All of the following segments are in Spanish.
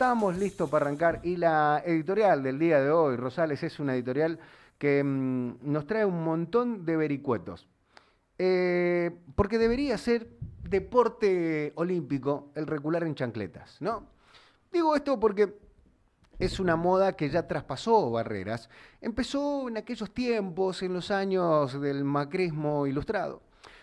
Estamos listos para arrancar y la editorial del día de hoy, Rosales, es una editorial que nos trae un montón de vericuetos. Porque debería ser deporte olímpico el recular en chancletas, ¿no? Digo esto porque es una moda que ya traspasó barreras. Empezó en aquellos tiempos, en los años del macrismo ilustrado,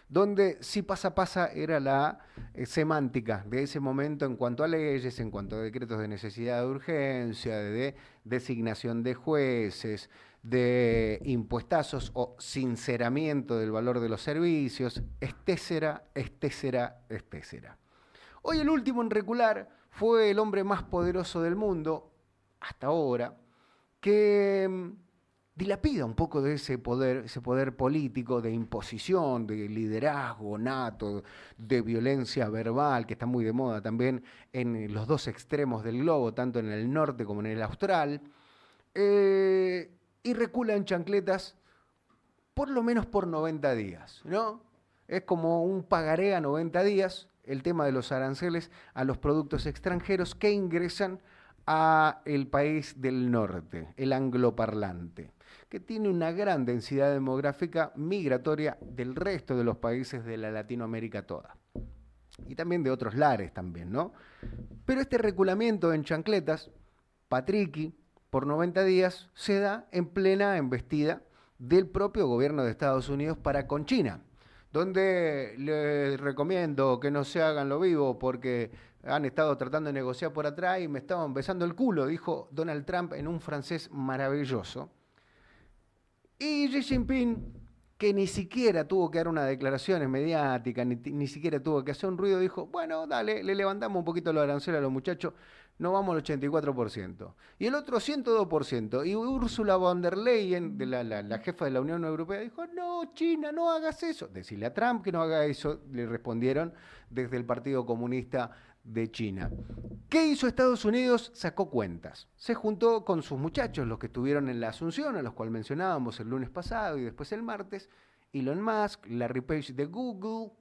donde sí pasa pasa era la semántica de ese momento en cuanto a leyes, en cuanto a decretos de necesidad de urgencia, de designación de jueces, de impuestazos o sinceramiento del valor de los servicios, etcétera, etcétera, etcétera. Hoy el último en recular fue el hombre más poderoso del mundo, hasta ahora, que dilapida un poco de ese poder político, de imposición, de liderazgo nato, de violencia verbal, que está muy de moda también en los dos extremos del globo, tanto en el norte como en el austral, y recula en chancletas por lo menos por 90 días, ¿no? Es como un pagaré a 90 días, el tema de los aranceles a los productos extranjeros que ingresan a el país del norte, el angloparlante, que tiene una gran densidad demográfica migratoria del resto de los países de la Latinoamérica toda. Y también de otros lares también, ¿no? Pero este reculamiento en chancletas, Patriqui, por 90 días, se da en plena embestida del propio gobierno de Estados Unidos para con China, donde les recomiendo que no se hagan lo vivo porque han estado tratando de negociar por atrás y me estaban besando el culo, dijo Donald Trump en un francés maravilloso. Y Xi Jinping, que ni siquiera tuvo que dar una declaración mediática, ni siquiera tuvo que hacer un ruido, dijo, bueno, dale, le levantamos un poquito los aranceles a los muchachos, nos vamos al 84%. Y el otro 102%. Y Ursula von der Leyen, la jefa de la Unión Europea, dijo, no, China, no hagas eso. Decirle a Trump que no haga eso, le respondieron desde el Partido Comunista de China. ¿Qué hizo Estados Unidos? Sacó cuentas. Se juntó con sus muchachos, los que estuvieron en la Asunción, a los cuales mencionábamos el lunes pasado y después el martes, Elon Musk, Larry Page de Google,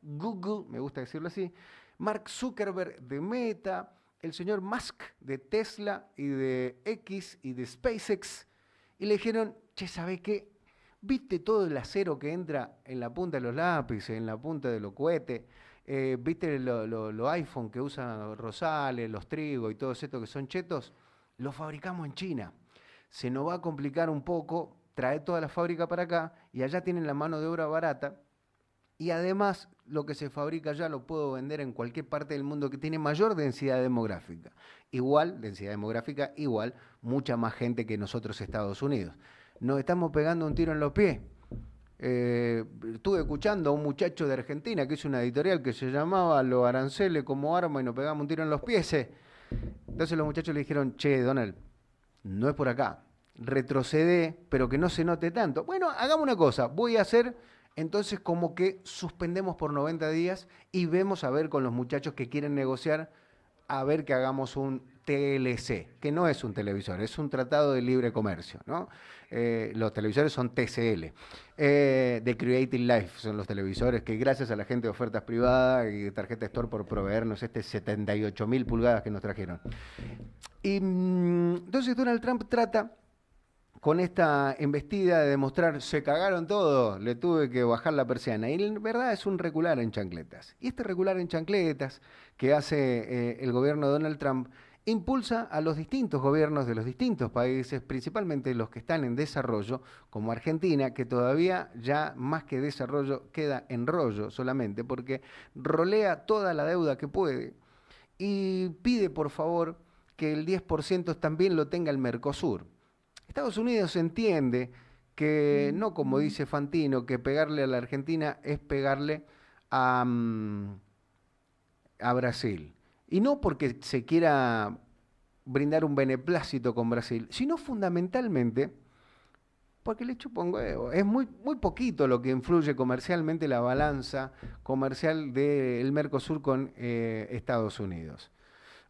me gusta decirlo así, Mark Zuckerberg de Meta, el señor Musk de Tesla y de X y de SpaceX, y le dijeron, che, ¿sabe qué? ¿Viste todo el acero que entra en la punta de los lápices, en la punta de los cohetes? ¿Viste los iPhone que usan Rosales, los Trigo y todos estos que son chetos? Los fabricamos en China. Se nos va a complicar un poco, trae toda la fábrica para acá y allá tienen la mano de obra barata y además lo que se fabrica allá lo puedo vender en cualquier parte del mundo que tiene mayor densidad demográfica. Igual, densidad demográfica, igual, mucha más gente que nosotros Estados Unidos. Nos estamos pegando un tiro en los pies. Estuve escuchando a un muchacho de Argentina que hizo una editorial que se llamaba Los aranceles como arma y nos pegamos un tiro en los pies. Entonces los muchachos le dijeron, che, Donald, no es por acá, retrocede, pero que no se note tanto. Bueno, hagamos una cosa, voy a hacer entonces como que suspendemos por 90 días y vemos a ver con los muchachos que quieren negociar, a ver que hagamos un TLC, que no es un televisor, es un tratado de libre comercio, ¿no? Los televisores son TCL, de Creative Life son los televisores, que gracias a la gente de ofertas privadas y de tarjeta Store por proveernos 78.000 pulgadas que nos trajeron. Y entonces Donald Trump trata con esta embestida de demostrar, se cagaron todo, le tuve que bajar la persiana. Y en verdad es un recular en chancletas. Y este recular en chancletas que hace el gobierno de Donald Trump impulsa a los distintos gobiernos de los distintos países, principalmente los que están en desarrollo, como Argentina, que todavía ya más que desarrollo queda en rollo solamente, porque rolea toda la deuda que puede y pide por favor que el 10% también lo tenga el Mercosur. Estados Unidos entiende que no como dice Fantino, que pegarle a la Argentina es pegarle a Brasil. Y no porque se quiera brindar un beneplácito con Brasil, sino fundamentalmente porque le chupa un huevo. Es muy poquito lo que influye comercialmente la balanza comercial del Mercosur con Estados Unidos.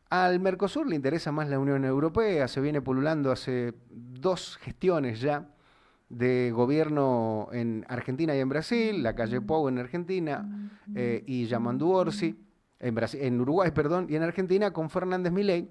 Al Mercosur le interesa más la Unión Europea, se viene pululando hace 2 gestiones ya de gobierno en Argentina y en Brasil, la calle Pou en Argentina y Yamandu Orsi, en Uruguay, perdón, y en Argentina con Fernández Milei,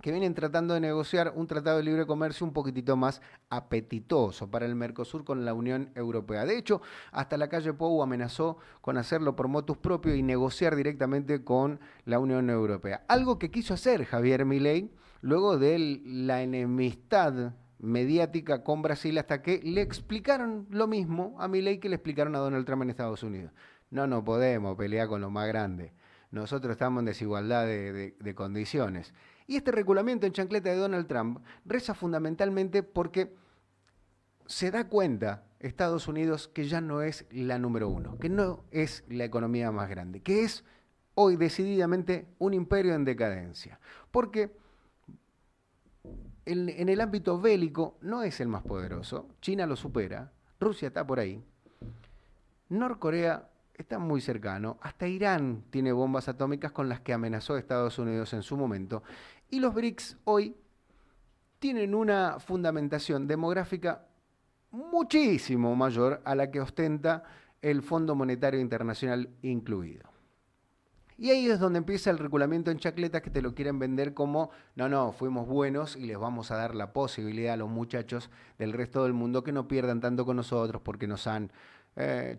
que vienen tratando de negociar un tratado de libre comercio un poquitito más apetitoso para el Mercosur con la Unión Europea. De hecho, hasta la calle Pou amenazó con hacerlo por motus propio y negociar directamente con la Unión Europea. Algo que quiso hacer Javier Milei luego de la enemistad mediática con Brasil hasta que le explicaron lo mismo a Milei que le explicaron a Donald Trump en Estados Unidos. No, no podemos pelear con lo más grande. Nosotros estamos en desigualdad de condiciones. Y este regulamiento en chancleta de Donald Trump reza fundamentalmente porque se da cuenta Estados Unidos que ya no es la número uno, que no es la economía más grande, que es hoy decididamente un imperio en decadencia. Porque en el ámbito bélico no es el más poderoso, China lo supera, Rusia está por ahí, Norcorea está muy cercano, hasta Irán tiene bombas atómicas con las que amenazó a Estados Unidos en su momento, y los BRICS hoy tienen una fundamentación demográfica muchísimo mayor a la que ostenta el Fondo Monetario Internacional incluido. Y ahí es donde empieza el regulamiento en chacletas que te lo quieren vender como, no, no, fuimos buenos y les vamos a dar la posibilidad a los muchachos del resto del mundo que no pierdan tanto con nosotros porque nos han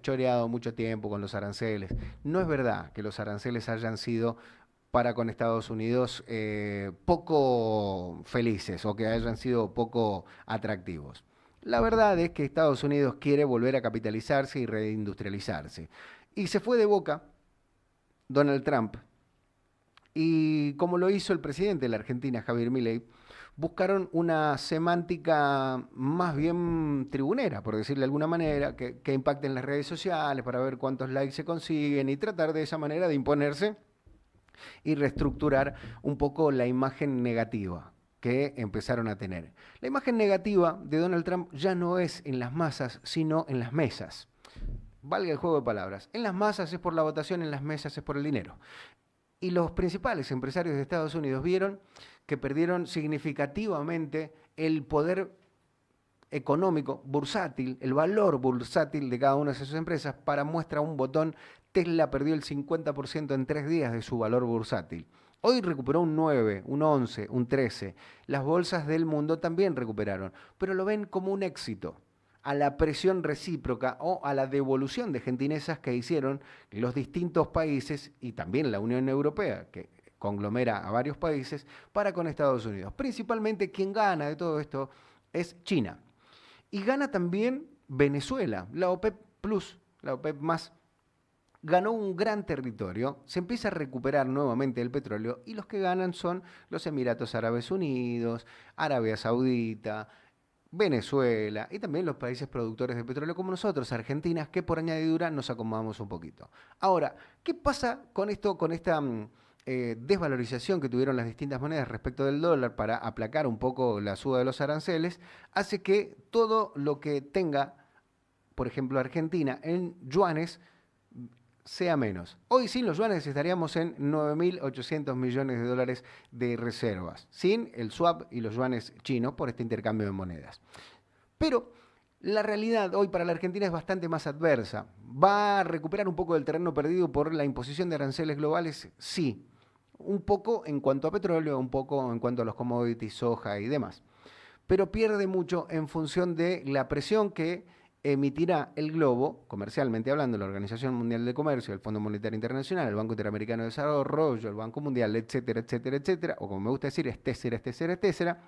choreado mucho tiempo con los aranceles. No es verdad que los aranceles hayan sido para con Estados Unidos poco felices o que hayan sido poco atractivos. La verdad es que Estados Unidos quiere volver a capitalizarse y reindustrializarse. Y se fue de boca Donald Trump y como lo hizo el presidente de la Argentina, Javier Milei, buscaron una semántica más bien tribunera, por decirle de alguna manera, que impacte en las redes sociales para ver cuántos likes se consiguen y tratar de esa manera de imponerse y reestructurar un poco la imagen negativa que empezaron a tener. La imagen negativa de Donald Trump ya no es en las masas, sino en las mesas. Valga el juego de palabras. En las masas es por la votación, en las mesas es por el dinero. Y los principales empresarios de Estados Unidos vieron que perdieron significativamente el poder económico bursátil, el valor bursátil de cada una de sus empresas. Para muestra un botón, Tesla perdió el 50% en 3 días de su valor bursátil. Hoy recuperó un 9, un 11, un 13. Las bolsas del mundo también recuperaron, pero lo ven como un éxito a la presión recíproca o a la devolución de gentilezas que hicieron los distintos países y también la Unión Europea, que conglomera a varios países, para con Estados Unidos. Principalmente quien gana de todo esto es China. Y gana también Venezuela, la OPEP Plus, la OPEP más, ganó un gran territorio, se empieza a recuperar nuevamente el petróleo y los que ganan son los Emiratos Árabes Unidos, Arabia Saudita, Venezuela y también los países productores de petróleo como nosotros, Argentina, que por añadidura nos acomodamos un poquito. Ahora, ¿qué pasa con esto, con esta desvalorización que tuvieron las distintas monedas respecto del dólar para aplacar un poco la suba de los aranceles? Hace que todo lo que tenga, por ejemplo, Argentina en yuanes, sea menos. Hoy sin los yuanes estaríamos en 9.800 millones de dólares de reservas, sin el swap y los yuanes chinos por este intercambio de monedas. Pero la realidad hoy para la Argentina es bastante más adversa. ¿Va a recuperar un poco del terreno perdido por la imposición de aranceles globales? Sí. Un poco en cuanto a petróleo, un poco en cuanto a los commodities, soja y demás. Pero pierde mucho en función de la presión que emitirá el globo, comercialmente hablando, la Organización Mundial de Comercio, el Fondo Monetario Internacional, el Banco Interamericano de Desarrollo, el Banco Mundial, etcétera, etcétera, etcétera, o como me gusta decir, etcétera,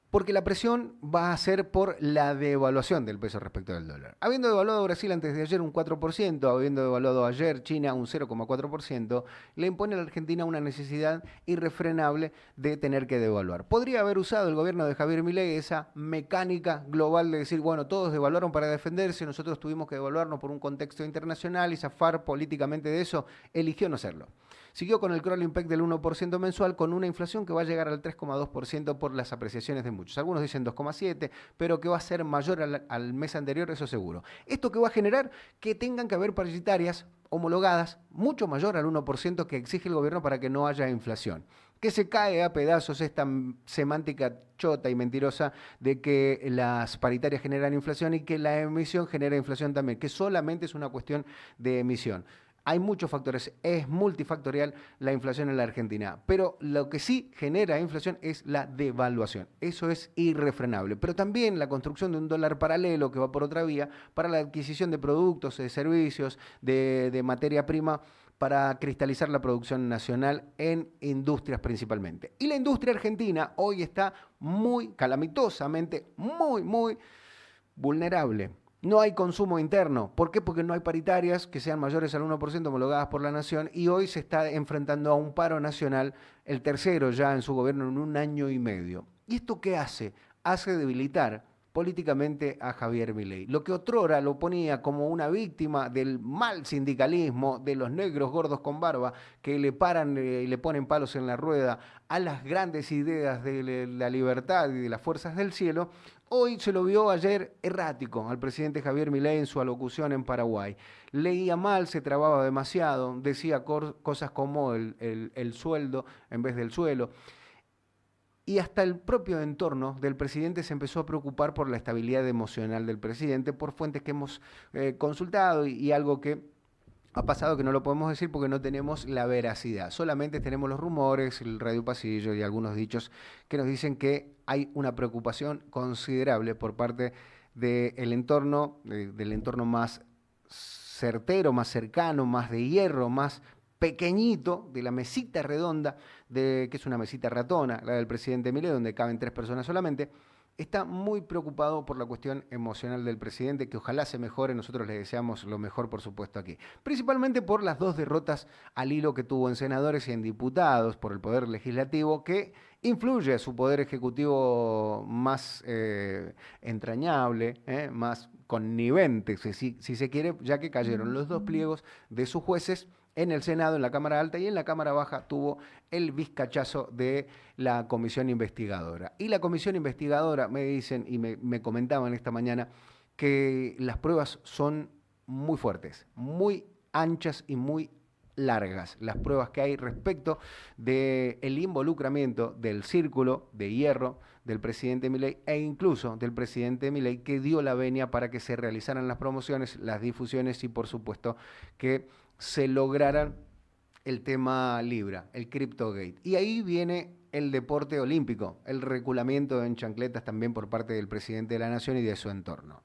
porque la presión va a ser por la devaluación del peso respecto del dólar. Habiendo devaluado Brasil antes de ayer un 4%, habiendo devaluado ayer China un 0,4%, le impone a la Argentina una necesidad irrefrenable de tener que devaluar. Podría haber usado el gobierno de Javier Milei esa mecánica global de decir, bueno, todos devaluaron para defenderse, nosotros tuvimos que devaluarnos por un contexto internacional y zafar políticamente de eso, eligió no hacerlo. Siguió con el crawling peg del 1% mensual con una inflación que va a llegar al 3,2% por las apreciaciones de muchos. Algunos dicen 2,7%, pero que va a ser mayor al mes anterior, eso seguro. Esto que va a generar que tengan que haber paritarias homologadas mucho mayor al 1% que exige el gobierno para que no haya inflación. Que se cae a pedazos esta semántica chota y mentirosa de que las paritarias generan inflación y que la emisión genera inflación también, que solamente es una cuestión de emisión. Hay muchos factores, es multifactorial la inflación en la Argentina, pero lo que sí genera inflación es la devaluación. Eso es irrefrenable. Pero también la construcción de un dólar paralelo que va por otra vía para la adquisición de productos, de servicios, de materia prima para cristalizar la producción nacional en industrias principalmente. Y la industria argentina hoy está muy calamitosamente, muy vulnerable. No hay consumo interno. ¿Por qué? Porque no hay paritarias que sean mayores al 1% homologadas por la Nación y hoy se está enfrentando a un paro nacional, el tercero ya en su gobierno en un año y medio. ¿Y esto qué hace? Hace debilitar políticamente a Javier Milei. Lo que otrora lo ponía como una víctima del mal sindicalismo, de los negros gordos con barba que le paran y le ponen palos en la rueda a las grandes ideas de la libertad y de las fuerzas del cielo. Hoy se lo vio ayer errático al presidente Javier Milei en su alocución en Paraguay. Leía mal, se trababa demasiado, decía cosas como el sueldo en vez del suelo. Y hasta el propio entorno del presidente se empezó a preocupar por la estabilidad emocional del presidente, por fuentes que hemos consultado y algo que ha pasado que no lo podemos decir porque no tenemos la veracidad. Solamente tenemos los rumores, el radio pasillo y algunos dichos que nos dicen que hay una preocupación considerable por parte del entorno, del entorno más certero, más cercano, más de hierro, más pequeñito, de la mesita redonda, que es una mesita ratona, la del presidente Milei, donde caben 3 personas solamente. Está muy preocupado por la cuestión emocional del presidente, que ojalá se mejore, nosotros le deseamos lo mejor, por supuesto, aquí. Principalmente por las 2 derrotas al hilo que tuvo en senadores y en diputados por el Poder Legislativo, que influye a su Poder Ejecutivo más entrañable, más connivente, si se quiere, ya que cayeron los 2 pliegos de sus jueces en el Senado, en la Cámara Alta y en la Cámara Baja tuvo el vizcachazo de la comisión investigadora. Y la comisión investigadora me dicen y me comentaban esta mañana que las pruebas son muy fuertes, muy anchas y muy largas, las pruebas que hay respecto del involucramiento del círculo de hierro del presidente Milei e incluso del presidente Milei que dio la venia para que se realizaran las promociones, las difusiones y por supuesto que se lograran el tema Libra, el CryptoGate. Y ahí viene el deporte olímpico, el reculamiento en chancletas también por parte del presidente de la Nación y de su entorno.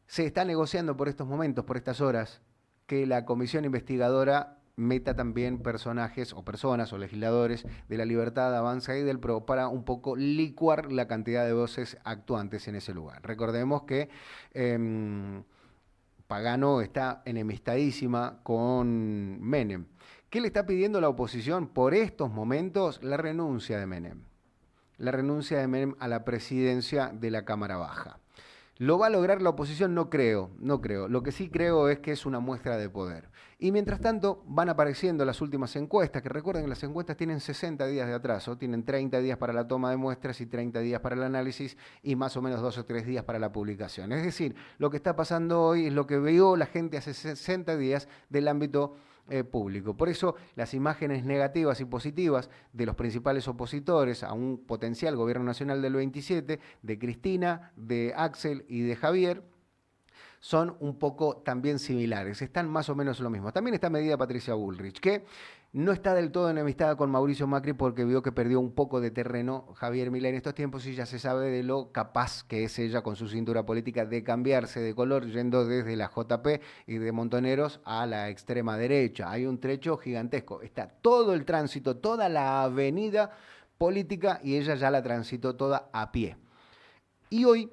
Se está negociando por estos momentos, por estas horas, que la comisión investigadora meta también personajes o personas o legisladores de la Libertad Avanza y del PRO para un poco licuar la cantidad de voces actuantes en ese lugar. Recordemos que Pagano está enemistadísima con Menem. ¿Qué le está pidiendo la oposición por estos momentos? La renuncia de Menem. La renuncia de Menem a la presidencia de la Cámara Baja. ¿Lo va a lograr la oposición? No creo, no creo. Lo que sí creo es que es una muestra de poder. Y mientras tanto van apareciendo las últimas encuestas, que recuerden que las encuestas tienen 60 días de atraso, tienen 30 días para la toma de muestras y 30 días para el análisis y más o menos 2 o 3 días para la publicación. Es decir, lo que está pasando hoy es lo que vio la gente hace 60 días del ámbito público. Por eso las imágenes negativas y positivas de los principales opositores a un potencial gobierno nacional del 27, de Cristina, de Axel y de Javier, son un poco también similares, están más o menos lo mismo. También está medida Patricia Bullrich, que no está del todo enemistada con Mauricio Macri porque vio que perdió un poco de terreno Javier Milei en estos tiempos y ya se sabe de lo capaz que es ella con su cintura política de cambiarse de color yendo desde la JP y de Montoneros a la extrema derecha. Hay un trecho gigantesco, está todo el tránsito, toda la avenida política y ella ya la transitó toda a pie. Y hoy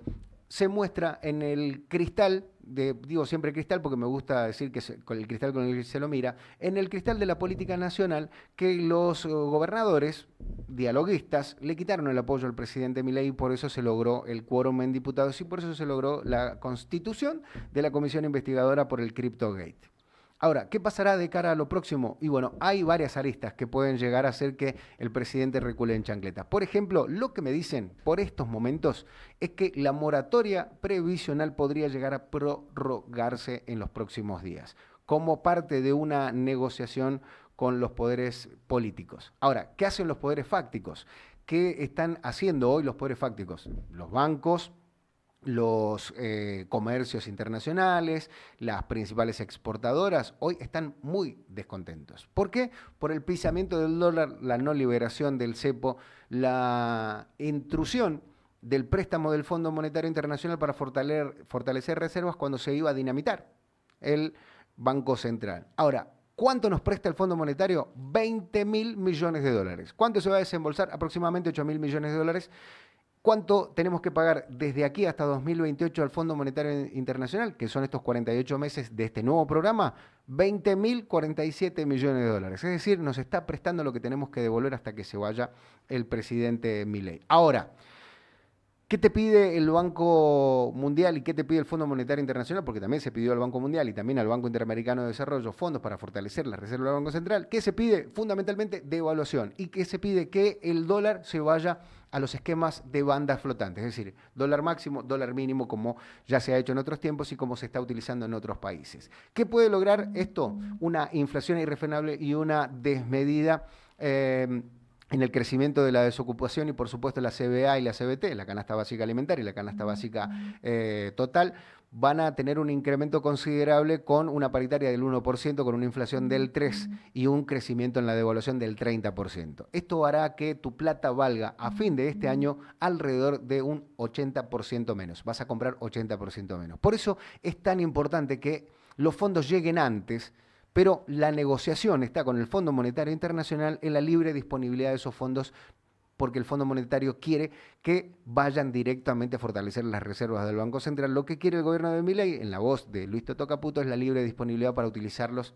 se muestra en el cristal, digo siempre cristal porque me gusta decir que con el cristal con el que se lo mira, en el cristal de la política nacional que los gobernadores dialoguistas le quitaron el apoyo al presidente Milei y por eso se logró el quórum en diputados y por eso se logró la constitución de la comisión investigadora por el CryptoGate. Ahora, ¿qué pasará de cara a lo próximo? Y bueno, hay varias aristas que pueden llegar a hacer que el presidente recule en chancletas. Por ejemplo, lo que me dicen por estos momentos es que la moratoria previsional podría llegar a prorrogarse en los próximos días, como parte de una negociación con los poderes políticos. Ahora, ¿qué hacen los poderes fácticos? ¿Qué están haciendo hoy los poderes fácticos? Los bancos, los comercios internacionales, las principales exportadoras, hoy están muy descontentos. ¿Por qué? Por el pisamiento del dólar, la no liberación del cepo, la intrusión del préstamo del Fondo Monetario Internacional para fortalecer reservas cuando se iba a dinamitar el Banco Central. Ahora, ¿cuánto nos presta el Fondo Monetario? 20.000 millones de dólares. ¿Cuánto se va a desembolsar? Aproximadamente 8.000 millones de dólares. ¿Cuánto tenemos que pagar desde aquí hasta 2028 al Fondo Monetario Internacional, que son estos 48 meses de este nuevo programa? 20.047 millones de dólares. Es decir, nos está prestando lo que tenemos que devolver hasta que se vaya el presidente Milei. Ahora, ¿qué te pide el Banco Mundial y qué te pide el Fondo Monetario Internacional? Porque también se pidió al Banco Mundial y también al Banco Interamericano de Desarrollo fondos para fortalecer la reserva del Banco Central. ¿Qué se pide? Fundamentalmente devaluación. ¿Y qué se pide? Que el dólar se vaya a los esquemas de bandas flotantes, es decir, dólar máximo, dólar mínimo, como ya se ha hecho en otros tiempos y como se está utilizando en otros países. ¿Qué puede lograr esto? Una inflación irrefrenable y una desmedida en el crecimiento de la desocupación y por supuesto la CBA y la CBT, la canasta básica alimentaria y la canasta básica total, van a tener un incremento considerable con una paritaria del 1%, con una inflación del 3% y un crecimiento en la devaluación del 30%. Esto hará que tu plata valga a fin de este año alrededor de un 80% menos. Vas a comprar 80% menos. Por eso es tan importante que los fondos lleguen antes, pero la negociación está con el Fondo Monetario Internacional en la libre disponibilidad de esos fondos, porque el Fondo Monetario quiere que vayan directamente a fortalecer las reservas del Banco Central. Lo que quiere el gobierno de Milei, en la voz de Luis Toto Caputo, es la libre disponibilidad para utilizarlos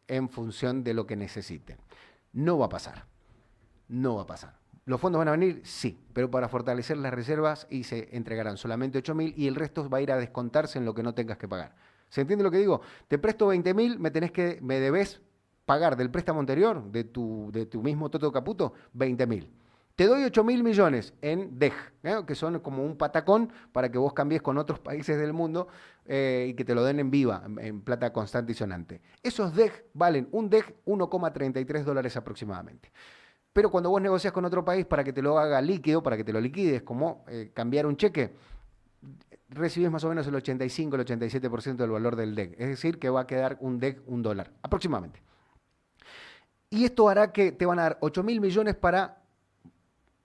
en función de lo que necesiten. No va a pasar, no va a pasar. ¿Los fondos van a venir? Sí, pero para fortalecer las reservas y se entregarán solamente 8.000 y el resto va a ir a descontarse en lo que no tengas que pagar. ¿Se entiende lo que digo? Te presto 20.000, me debes pagar del préstamo anterior, de tu mismo Toto Caputo, 20.000. Te doy 8.000 millones en DEG, que son como un patacón para que vos cambies con otros países del mundo y que te lo den en viva, en plata constante y sonante. Esos DEG valen un DEG 1,33 dólares aproximadamente. Pero cuando vos negocias con otro país para que te lo haga líquido, para que te lo liquides, como cambiar un cheque, recibes más o menos el 85, el 87% del valor del DEG. Es decir, que va a quedar un DEG $1, aproximadamente. Y esto hará que te van a dar 8.000 millones para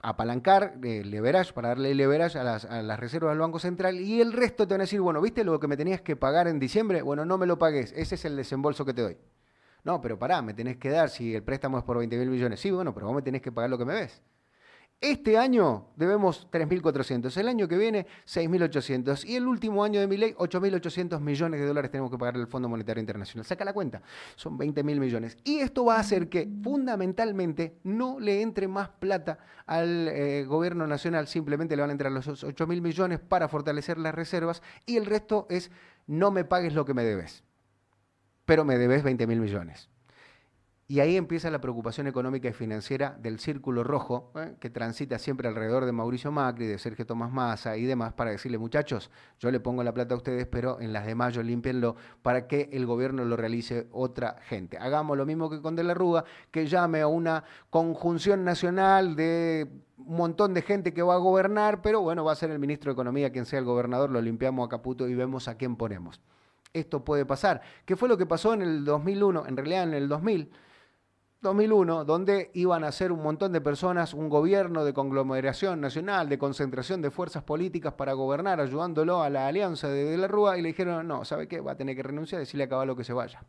apalancar leverage, para darle leverage a las reservas del Banco Central, y el resto te van a decir, bueno, ¿viste lo que me tenías que pagar en diciembre? Bueno, no me lo pagues, ese es el desembolso que te doy. No, pero pará, me tenés que dar, si el préstamo es por 20.000 millones. Sí, bueno, pero vos me tenés que pagar lo que me ves. Este año debemos 3.400, el año que viene 6.800 y el último año de Milei 8.800 millones de dólares tenemos que pagar al Fondo Monetario Internacional. Saca la cuenta, son 20.000 millones. Y esto va a hacer que fundamentalmente no le entre más plata al gobierno nacional, simplemente le van a entrar los 8.000 millones para fortalecer las reservas y el resto es no me pagues lo que me debes, pero me debes 20.000 millones. Y ahí empieza la preocupación económica y financiera del círculo rojo, que transita siempre alrededor de Mauricio Macri, de Sergio Tomás Massa y demás, para decirle, muchachos, yo le pongo la plata a ustedes, pero en las de mayo límpienlo para que el gobierno lo realice otra gente. Hagamos lo mismo que con De la Rúa, que llame a una conjunción nacional de un montón de gente que va a gobernar, pero bueno, va a ser el ministro de Economía quien sea el gobernador, lo limpiamos a Caputo y vemos a quién ponemos. Esto puede pasar. ¿Qué fue lo que pasó en el 2001? En realidad en el 2001, donde iban a ser un montón de personas, un gobierno de conglomeración nacional, de concentración de fuerzas políticas para gobernar, ayudándolo a la alianza de la Rúa, y le dijeron, no, ¿sabe qué? Va a tener que renunciar, decirle a Caballo que se vaya.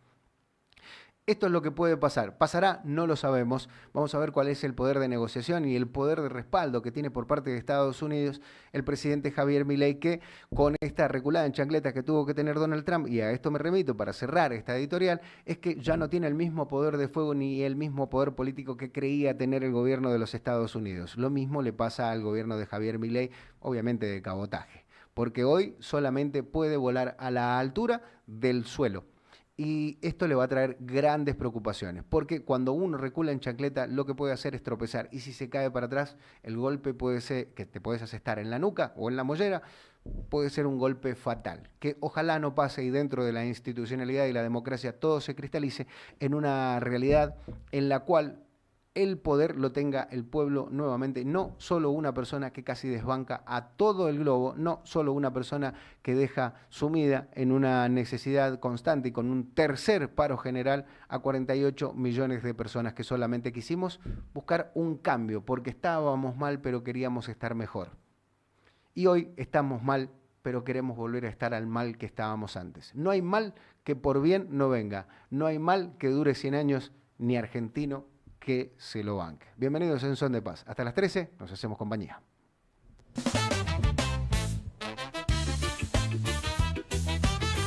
Esto es lo que puede pasar. ¿Pasará? No lo sabemos. Vamos a ver cuál es el poder de negociación y el poder de respaldo que tiene por parte de Estados Unidos el presidente Javier Milei, que con esta reculada en chancletas que tuvo que tener Donald Trump, y a esto me remito para cerrar esta editorial, es que ya no tiene el mismo poder de fuego ni el mismo poder político que creía tener el gobierno de los Estados Unidos. Lo mismo le pasa al gobierno de Javier Milei, obviamente de cabotaje, porque hoy solamente puede volar a la altura del suelo. Y esto le va a traer grandes preocupaciones, porque cuando uno recula en chancleta, lo que puede hacer es tropezar. Y si se cae para atrás, el golpe puede ser que te puedes asestar en la nuca o en la mollera, puede ser un golpe fatal. Que ojalá no pase y dentro de la institucionalidad y la democracia todo se cristalice en una realidad en la cual el poder lo tenga el pueblo nuevamente, no solo una persona que casi desbanca a todo el globo, no solo una persona que deja sumida en una necesidad constante y con un tercer paro general a 48 millones de personas que solamente quisimos buscar un cambio, porque estábamos mal pero queríamos estar mejor. Y hoy estamos mal, pero queremos volver a estar al mal que estábamos antes. No hay mal que por bien no venga, no hay mal que dure 100 años, ni argentino que se lo banque. Bienvenidos en Son de Paz. Hasta las 13 nos hacemos compañía.